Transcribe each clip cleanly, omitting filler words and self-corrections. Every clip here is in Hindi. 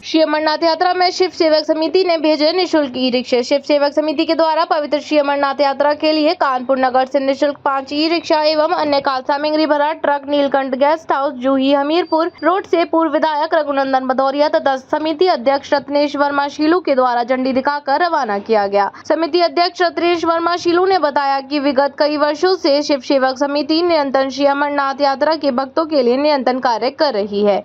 श्री अमरनाथ यात्रा में शिव सेवक समिति ने भेजे निःशुल्क ई रिक्शे। शिव सेवक समिति के द्वारा पवित्र श्री अमरनाथ यात्रा के लिए कानपुर नगर से निःशुल्क 5 ई रिक्शा एवं अन्य सामग्री भरा ट्रक नीलकंठ गेस्ट हाउस जूही हमीरपुर रोड से पूर्व विधायक रघुनंदन भदौरिया तथा समिति अध्यक्ष रत्नेश वर्मा शीलू के द्वारा झंडी दिखाकर रवाना किया गया। समिति अध्यक्ष रत्नेश वर्मा शीलू ने बताया कि विगत कई वर्षों से शिव सेवक समिति निरंतर श्री अमरनाथ यात्रा के भक्तों के लिए निरंतर कार्य कर रही है।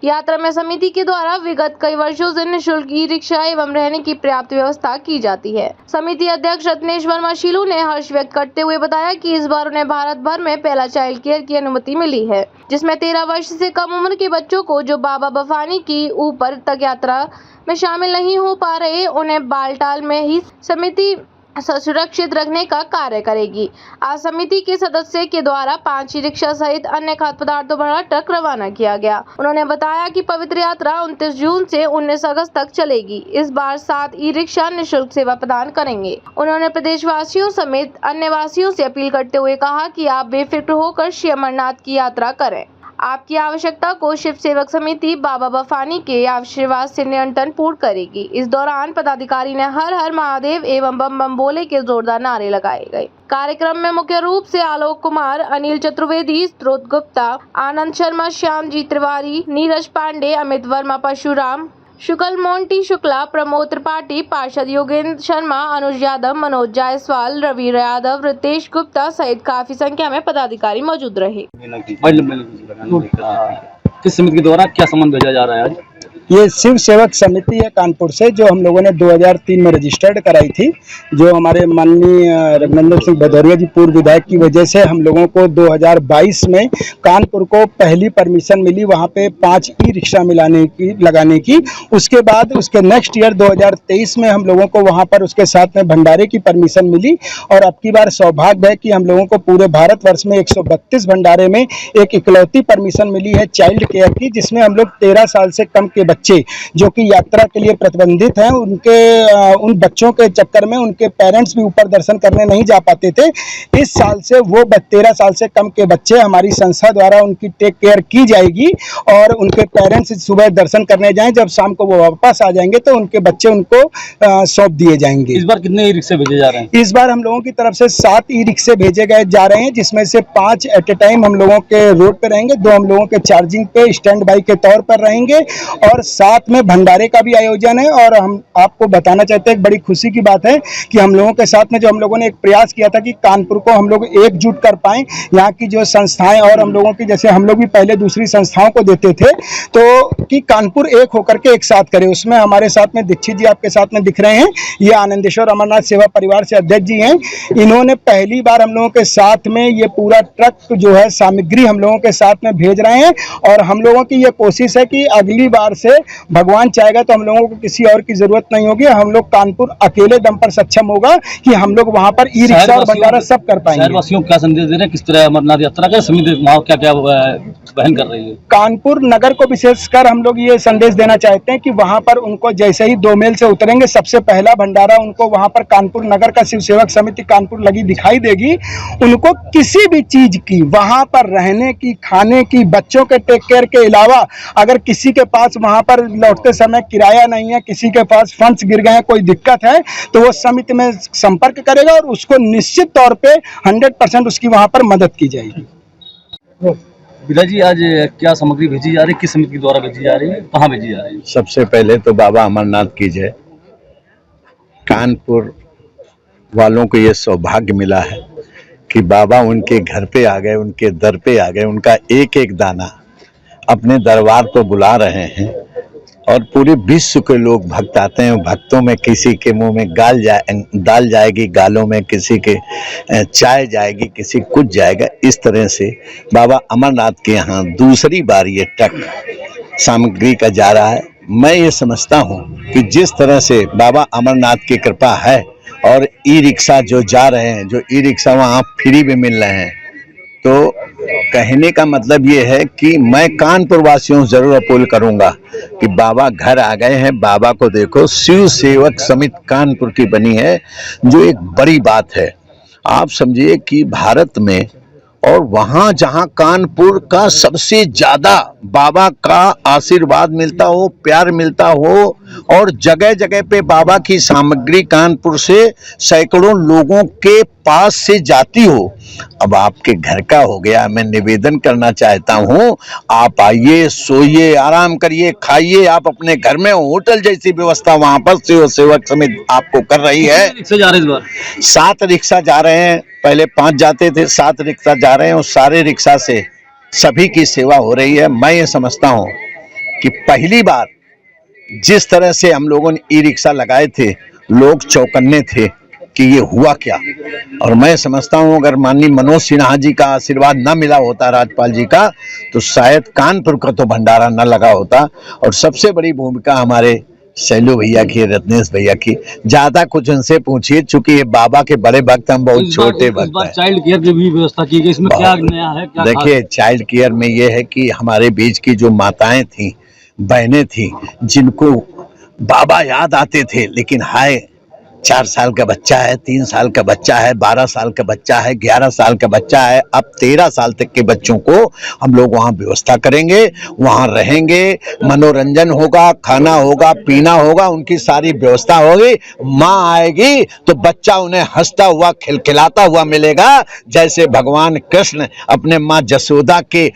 यात्रा में समिति के द्वारा विगत कई वर्षों से निःशुल्क ई रिक्शा एवं रहने की पर्याप्त व्यवस्था की जाती है। समिति अध्यक्ष रत्नेश वर्मा शीलू ने हर्ष व्यक्त करते हुए बताया कि इस बार उन्हें भारत भर में पहला चाइल्ड केयर की अनुमति मिली है, जिसमें 13 वर्ष से कम उम्र के बच्चों को जो बाबा बफानी की ऊपर तक यात्रा में शामिल नहीं हो पा रहे, उन्हें बालटाल में ही समिति सुरक्षित रखने का कार्य करेगी। आज समिति के सदस्य के द्वारा 5 ई रिक्शा सहित अन्य खाद्य पदार्थों भरा ट्रक रवाना किया गया। उन्होंने बताया कि पवित्र यात्रा 29 जून से 19 अगस्त तक चलेगी। इस बार 7 ई रिक्शा निःशुल्क सेवा प्रदान करेंगे। उन्होंने प्रदेशवासियों समेत अन्य वासियों से अपील करते हुए कहा कि आप बेफिक्र होकर श्री अमरनाथ की यात्रा करें। आपकी आवश्यकता को शिव सेवक समिति बाबा बफानी के आशीर्वाद से निरंतर पूर्ण करेगी। इस दौरान पदाधिकारी ने हर हर महादेव एवं बम बम बोले के जोरदार नारे लगाए गए। कार्यक्रम में मुख्य रूप से आलोक कुमार, अनिल चतुर्वेदी, स्त्रोत गुप्ता, आनंद शर्मा, श्याम जी तिवारी, नीरज पांडे, अमित वर्मा, परशुराम शुक्ल, मोंटी शुक्ला, प्रमोद त्रिपाठी, पार्षद योगेंद्र शर्मा, अनुज यादव, मनोज जायसवाल, रवि यादव, रितेश गुप्ता सहित काफी संख्या में पदाधिकारी मौजूद रहे। किस समिति के द्वारा क्या सामान भेजा जा रहा है आज? ये शिव सेवक समिति है कानपुर से, जो हम लोगों ने 2003 में रजिस्टर्ड कराई थी। जो हमारे माननीय रघुनंदन सिंह भदौरिया जी पूर्व विधायक की वजह से हम लोगों को 2022 में कानपुर को पहली परमिशन मिली वहाँ पे 5 ई रिक्शा लगाने की। उसके बाद उसके नेक्स्ट ईयर 2023 में हम लोगों को वहाँ पर उसके साथ में भंडारे की परमिशन मिली। और अब की बार सौभाग्य है कि हम लोगों को पूरे भारतवर्ष में 132 भंडारे में एक इकलौती परमिशन मिली है चाइल्ड केयर की, जिसमें हम लोग 13 साल से कम के बच्चे जो कि यात्रा के लिए प्रतिबंधित हैं, उन बच्चों के चक्कर में उनके पेरेंट्स भी ऊपर दर्शन करने नहीं जा पाते थे। इस साल से वो 13 साल से कम के बच्चे हमारी संस्था द्वारा उनकी टेक केयर की जाएगी और उनके पेरेंट्स सुबह दर्शन करने जाएं, जब शाम को वो वापस आ जाएंगे तो उनके बच्चे उनको सौंप दिए जाएंगे। इस बार कितने ई रिक्शे भेजे जा रहे हैं? इस बार हम लोगों की तरफ से 7 ई रिक्शे भेजे गए जा रहे हैं, जिसमें से 5 एट ए टाइम हम लोगों के रोड पे रहेंगे, 2 हम लोगों के चार्जिंग पे स्टैंड बाई के तौर पर रहेंगे और साथ में भंडारे का भी आयोजन है। और हम आपको बताना चाहते हैं, एक बड़ी खुशी की बात है कि हम लोगों के साथ में जो हम लोगों ने एक प्रयास किया था कि कानपुर को हम लोग एकजुट कर पाएं, यहाँ की जो संस्थाएं और हम लोगों की, जैसे हम लोग भी पहले दूसरी संस्थाओं को देते थे, तो कि कानपुर एक होकर के एक साथ करे। उसमें हमारे साथ में दीक्षित जी आपके साथ में दिख रहे हैं, ये आनंदेश्वर अमरनाथ सेवा परिवार से अध्यक्ष जी हैं। इन्होंने पहली बार हम लोगों के साथ में ये पूरा ट्रक जो है सामग्री हम लोगों के साथ में भेज रहे हैं। और हम लोगों की ये कोशिश है कि अगली बार से भगवान चाहेगा तो हम लोगों को किसी और की जरूरत नहीं होगी। हम लोग कानपुर अकेले दम पर सक्षम होगा कि हम लोग वहां पर ई रिक्शा और भंडारा सब कर पाएंगे। शहरवासियों को क्या संदेश दे रहे हैं, किस तरह अमरनाथ यात्रा का समिति वहाँ क्या क्या बहन कर रही है? कानपुर नगर को विशेषकर हम लोग ये संदेश देना चाहते हैं कि वहां पर उनको जैसे ही 2 मील से उतरेंगे, सबसे पहला भंडारा उनको वहां पर कानपुर नगर का शिव सेवक समिति कानपुर लगी दिखाई देगी। उनको किसी भी चीज की, वहां पर रहने की, खाने की, बच्चों के टेक केयर के अलावा अगर किसी के पास वहां पर लौटते समय किराया नहीं है, किसी के पास फंड्स गिर गए हैं, कोई दिक्कत है, तो वो समिति में संपर्क करेगा और उसको निश्चित तौर पे 100% उसकी वहां पर मदद की जाएगी। विदा जी, आज क्या सामग्री भेजी जा रही है, किस समिति के द्वारा भेजी जा रही है, कहाँ भेजी जा रही है? सबसे पहले तो बाबा अमरनाथ की जय। कानपुर वालों को ये सौभाग्य मिला है कि बाबा उनके घर पे आ गए, उनके दर पे आ गए, उनका एक एक दाना अपने दरबार पर बुला रहे हैं और पूरे विश्व के लोग भक्त आते हैं। भक्तों में किसी के मुंह में दाल जाएगी, गालों में किसी के चाय जाएगी, किसी कुछ जाएगा। इस तरह से बाबा अमरनाथ के यहाँ दूसरी बार ये ट्रक सामग्री का जा रहा है। मैं ये समझता हूँ कि जिस तरह से बाबा अमरनाथ की कृपा है और ई रिक्शा जो जा रहे हैं, जो ई रिक्शा वहाँ फ्री में मिल रहे हैं, तो कहने का मतलब ये है कि मैं कानपुर वासियों से जरूर अपील करूंगा कि बाबा घर आ गए हैं। बाबा को देखो, शिव सेवक समिति कानपुर की बनी है, जो एक बड़ी बात है। आप समझिए कि भारत में और वहां जहां कानपुर का सबसे ज्यादा बाबा का आशीर्वाद मिलता हो, प्यार मिलता हो और जगह जगह पे बाबा की सामग्री कानपुर से सैकड़ों लोगों के पास से जाती हो, अब आपके घर का हो गया। मैं निवेदन करना चाहता हूं, आप आइए, सोइए, आराम करिए, खाइए। आप अपने घर में होटल जैसी व्यवस्था वहां पर सेवक समिति आपको कर रही है। रिक्शा जा रहे इस बार? 7 रिक्शा जा रहे हैं, पहले 5 जाते थे, 7 रिक्शा जा रहे हैं और सारे रिक्शा से सभी की सेवा हो रही है। मैं ये समझता हूं कि पहली बार जिस तरह से हम लोगों ने ई रिक्शा लगाए थे, लोग चौकन्ने थे कि ये हुआ क्या। और मैं समझता हूं अगर माननीय मनोज सिन्हा जी का आशीर्वाद न मिला होता, राज्यपाल जी का, तो शायद कानपुर का तो भंडारा न लगा होता। और सबसे बड़ी भूमिका हमारे शैलू भैया की, रत्नेश भैया की। ज्यादा कुछ उनसे पूछिए, चूंकि ये बाबा के बड़े भक्त, हम बहुत छोटे भक्त हैं। चाइल्ड केयर की भी व्यवस्था की गई, इसमें क्या नया है? क्या देखिए, चाइल्ड केयर में ये है कि हमारे बीच की जो माताएं थी, बहनें थी, जिनको बाबा याद आते थे, लेकिन हाय 4 साल का बच्चा है, 3 साल का बच्चा है, 12 साल का बच्चा है, 11 साल का बच्चा है, अब 13 साल तक के बच्चों को हम लोग वहाँ व्यवस्था करेंगे, वहाँ रहेंगे, मनोरंजन होगा, खाना होगा, पीना होगा, उनकी सारी व्यवस्था होगी। माँ आएगी तो बच्चा उन्हें हंसता हुआ, खिलखिलाता हुआ मिलेगा, जैसे भगवान कृष्ण अपने माँ जसोदा के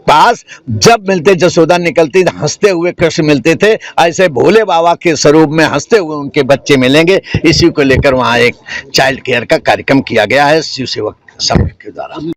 पास जब मिलते, जसोदा निकलती हंसते हुए कृष्ण मिलते थे, ऐसे भोले बाबा के स्वरूप में हंसते हुए उनके बच्चे मिलेंगे। इसी को लेकर वहाँ एक चाइल्ड केयर का कार्यक्रम किया गया है शिव सेवक समिति के द्वारा।